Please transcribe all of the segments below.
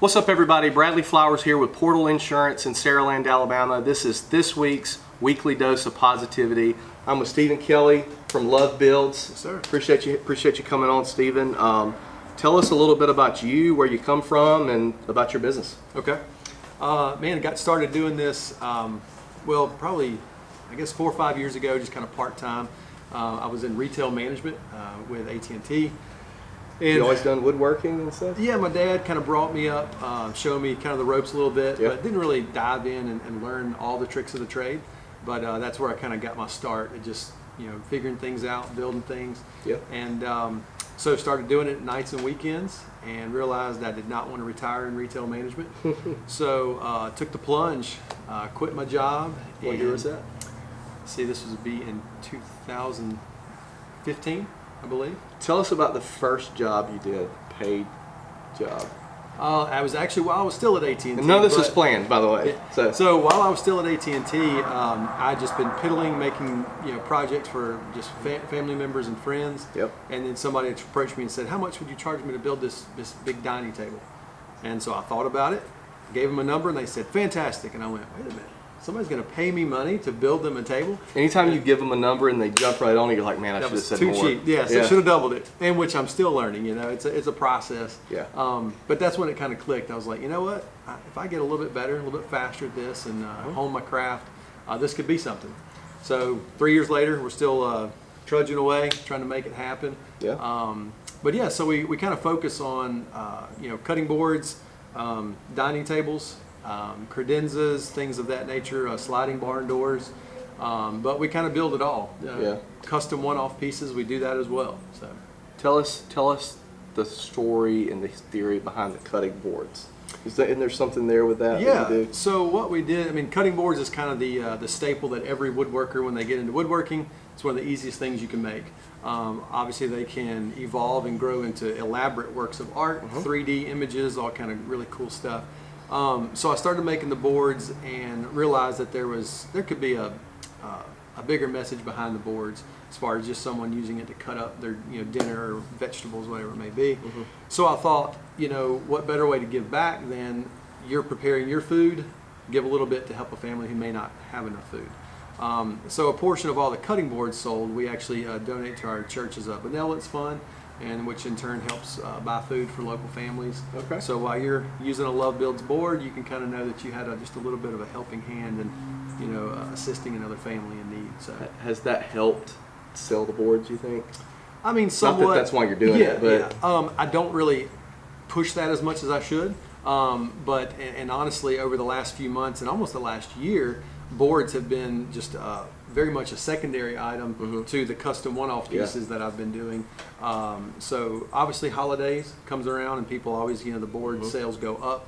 What's up, everybody? Bradley Flowers here with Portal Insurance in Saraland, Alabama. This is this week's weekly dose of positivity. I'm with Stephen Kelly from Love Builds. Yes, sir. Appreciate you coming on, Stephen. Tell us a little bit about you, where you come from, and about your business. Okay. Man, I got started doing this, well, probably, I guess 4 or 5 years ago, just kind of part-time. I was in retail management with AT&T. And You always done woodworking and stuff? yeah, my dad kind of brought me up, showed me kind of the ropes a little bit, Yeah. but didn't really dive in and learn all the tricks of the trade. But that's where I kind of got my start at just, figuring things out, building things. Yeah. And so started doing it nights and weekends and realized I did not want to retire in retail management. So took the plunge, quit my job. What year was that? See, this would be in 2015, I believe. Tell us about the first job you did, paid job. I was actually, while I was still at AT&T. And none of this was planned, by the way. So while I was still at AT&T, I'd just been piddling, making projects for just family members and friends. Yep. And then somebody approached me and said, "How much would you charge me to build this big dining table?" And so I thought about it, gave them a number, and they said, "Fantastic." And I went, "Wait a minute. Somebody's going to pay me money to build them a table?" Anytime you give them a number and they jump right on it, you're like, man, I should have said too more. cheap. Yeah, so I should have doubled it, and which I'm still learning. It's a process. Yeah. But that's when it kind of clicked. I was like, you know what? If I get a little bit better, a little bit faster at this, and hone my craft, this could be something. So 3 years later, we're still trudging away, trying to make it happen. Yeah. But yeah, so we kind of focus on cutting boards, dining tables, credenzas, things of that nature, sliding barn doors, but we kind of build it all. Custom one-off pieces, we do that as well. So Tell us the story and the theory behind the cutting boards. Isn't there something there with that? yeah, that you do? so what we did, cutting boards is kind of the staple that every woodworker, when they get into woodworking, it's one of the easiest things you can make. Obviously they can evolve and grow into elaborate works of art, 3D images, all kind of really cool stuff. So I started making the boards and realized that there could be a bigger message behind the boards, as far as just someone using it to cut up their dinner or vegetables, whatever it may be. So I thought, what better way to give back than you're preparing your food, give a little bit to help a family who may not have enough food. So a portion of all the cutting boards sold, we actually donate to our church's benevolence fund, and which in turn helps buy food for local families. Okay. So while you're using a Love Builds board, you can kind of know that you had just a little bit of a helping hand and assisting another family in need. So Has that helped sell the boards, you think? somewhat. Not that that's why you're doing it, but I don't really push that as much as I should. But honestly, over the last few months and almost the last year, boards have been just very much a secondary item to the custom one-off pieces that I've been doing. So obviously holidays comes around and people always, the board sales go up.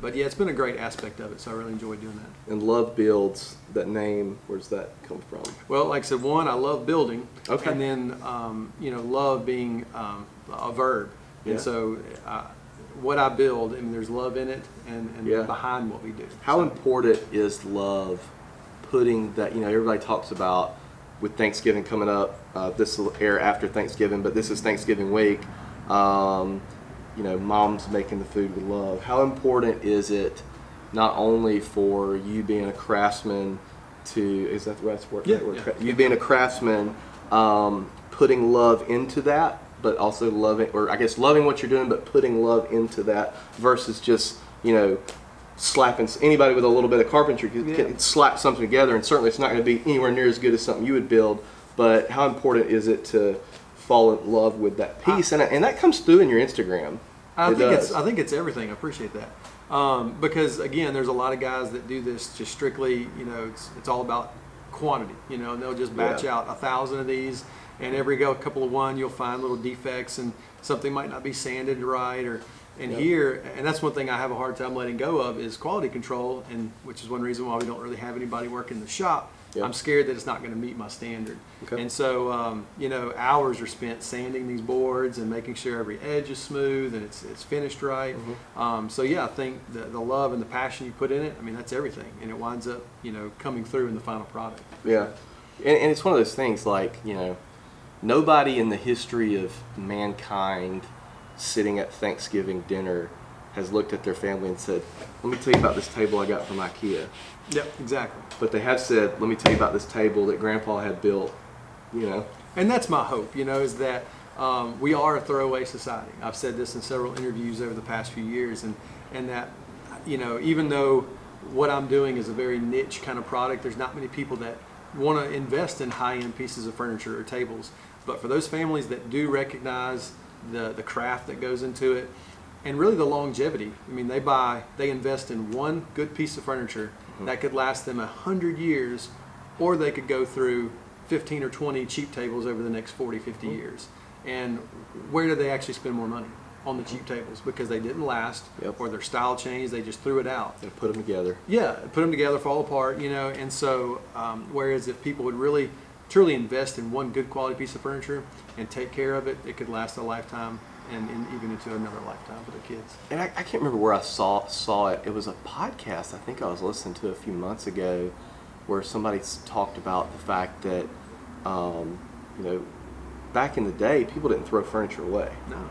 But yeah, it's been a great aspect of it, so I really enjoy doing that. And Love Builds, that name, where's that come from? Well, like I said, one, I love building. Okay. And then, love being a verb. Yeah. And so what I build, there's love in it and behind what we do. How important is love putting that, everybody talks about with Thanksgiving coming up, this will air after Thanksgiving, but this is Thanksgiving week, mom's making the food with love. How important is it not only for you being a craftsman is that the right word? Yeah. You being a craftsman, putting love into that, but also loving what you're doing, but putting love into that versus just, slapping anybody with a little bit of carpentry can slap something together, and certainly it's not going to be anywhere near as good as something you would build. But how important is it to fall in love with that piece? And that comes through in your Instagram. I think it's everything. I appreciate that. Because again, there's a lot of guys that do this just strictly, it's all about quantity, and they'll just batch out 1,000 of these, and every couple of one, you'll find little defects and something might not be sanded right here, and that's one thing I have a hard time letting go of is quality control, and which is one reason why we don't really have anybody work in the shop. I'm scared that it's not going to meet my standard. Okay. And so, hours are spent sanding these boards and making sure every edge is smooth and it's finished right. So yeah, I think the love and the passion you put in it, that's everything, and it winds up, coming through in the final product. Yeah, and it's one of those things like, nobody in the history of mankind sitting at Thanksgiving dinner has looked at their family and said, let me tell you about this table I got from IKEA. Yep, exactly. But they have said, let me tell you about this table that Grandpa had built, you know. And that's my hope, you know, is that we are a throwaway society. I've said this in several interviews over the past few years, and that, you know, even though what I'm doing is a very niche kind of product, there's not many people that want to invest in high-end pieces of furniture or tables. But for those families that do recognize the craft that goes into it, and really the longevity. I mean, they invest in one good piece of furniture that could last them 100 years, or they could go through 15 or 20 cheap tables over the next 40, 50 years. And where do they actually spend more money? On the cheap tables, because they didn't last, or their style changed, they just threw it out. And put them together. Yeah, put them together, fall apart, you know. And so, whereas if people would really, truly invest in one good quality piece of furniture and take care of it, it could last a lifetime, and even into another lifetime for the kids. And I can't remember where I saw it. It was a podcast I think I was listening to a few months ago, where somebody talked about the fact that, you know, back in the day, people didn't throw furniture away. No.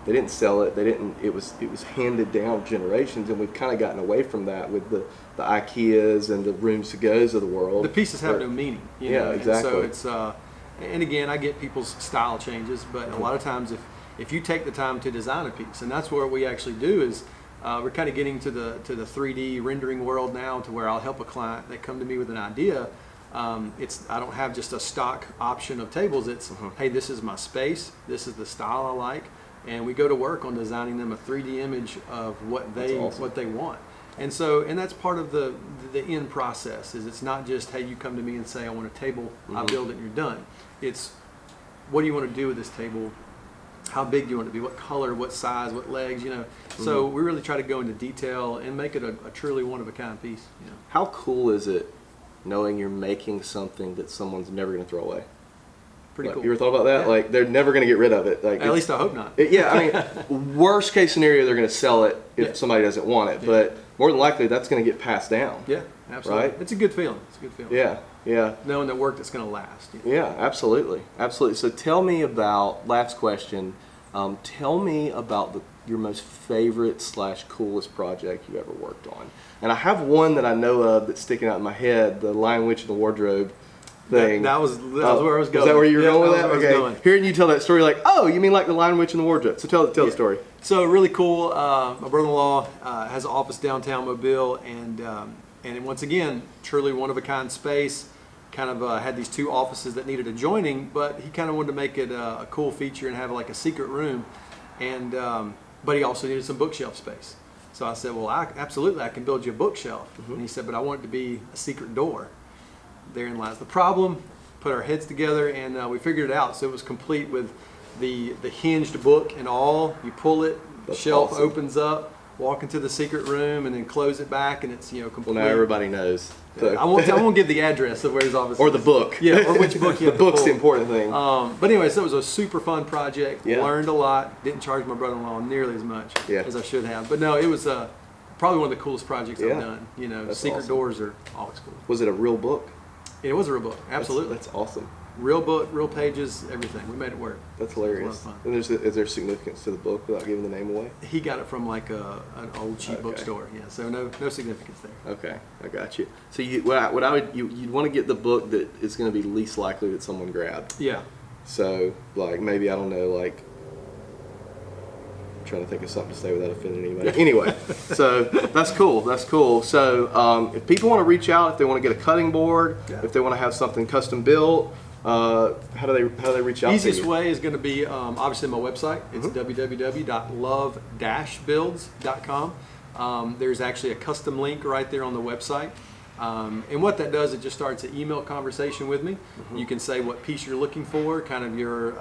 They didn't sell it. They didn't. It was handed down generations, and we've kind of gotten away from that with the IKEAs and the rooms to goes of the world. The pieces have no meaning. You know? Exactly. And so it's, and again, I get people's style changes, but a lot of times if you take the time to design a piece, and that's what we actually do is we're kind of getting to the 3D rendering world now, to where I'll help a client. They come to me with an idea. I don't have just a stock option of tables. It's hey, this is my space. This is the style I like. And we go to work on designing them a 3D image of what they want. And so, and that's part of the end process. Is it's not just, hey, you come to me and say I want a table, I build it and you're done. It's, what do you want to do with this table? How big do you want it to be? What color? What size? What legs? You know. So we really try to go into detail and make it a truly one of a kind piece. You know. How cool is it knowing you're making something that someone's never going to throw away? Pretty cool. You ever thought about that? Yeah. Like, they're never going to get rid of it. Like, at least I hope not. Yeah, I mean, worst case scenario, they're going to sell it if somebody doesn't want it. But more than likely, that's going to get passed down. Yeah, absolutely. Right? It's a good feeling. It's a good feeling. Yeah. Knowing that work that's going to last. You know? Yeah, absolutely. So tell me about, last question, tell me about your most favorite / coolest project you ever worked on. And I have one that I know of that's sticking out in my head, the Lion, Witch, and the Wardrobe thing. That was where I was going. Is that where you were going with that? Okay. Hearing you tell that story, like, oh, you mean like the Lion, Witch, and the Wardrobe. So tell the story. So really cool. My brother-in-law has an office downtown Mobile, and once again, truly one of a kind space. Kind of had these two offices that needed adjoining, but he kind of wanted to make it a cool feature and have like a secret room, and but he also needed some bookshelf space. So I said, well, absolutely, I can build you a bookshelf. And he said, but I want it to be a secret door. Therein lies the problem. Put our heads together, and we figured it out. So it was complete with the hinged book and all. You pull it, the shelf opens up, walk into the secret room, and then close it back, and it's complete. Well, now everybody knows. So. I won't give the address of where his office is. Or the book. Yeah, or which book you have The book's to pull. the important thing. But anyway, so it was a super fun project. Yeah. Learned a lot. Didn't charge my brother-in-law nearly as much as I should have. But no, it was probably one of the coolest projects I've done. That's secret awesome. Doors are always cool. Was it a real book? It was a real book, absolutely. That's awesome. Real book, real pages, everything. We made it work. That's hilarious. And is there significance to the book without giving the name away? He got it from like an old cheap bookstore. Yeah, so no significance there. Okay, I got you. So you'd want to get the book that is going to be least likely that someone grabbed. Yeah. So like maybe, I don't know, like, I'm trying to think of something to say without offending anybody. Anyway, so that's cool. So if people want to reach out, if they want to get a cutting board, if they want to have something custom built, how do they reach out? Easiest way is going to be obviously my website. It's www.love-builds.com. There's actually a custom link right there on the website. And what that does, it just starts an email conversation with me. You can say what piece you're looking for, kind of your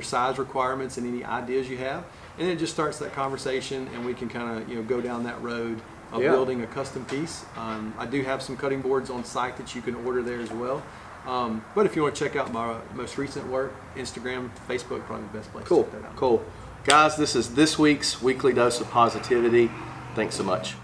size requirements and any ideas you have. And it just starts that conversation, and we can kind of go down that road of building a custom piece. I do have some cutting boards on site that you can order there as well. But if you want to check out my most recent work, Instagram, Facebook, probably the best place to check that out. Cool. Guys, this is this week's Weekly Dose of Positivity. Thanks so much.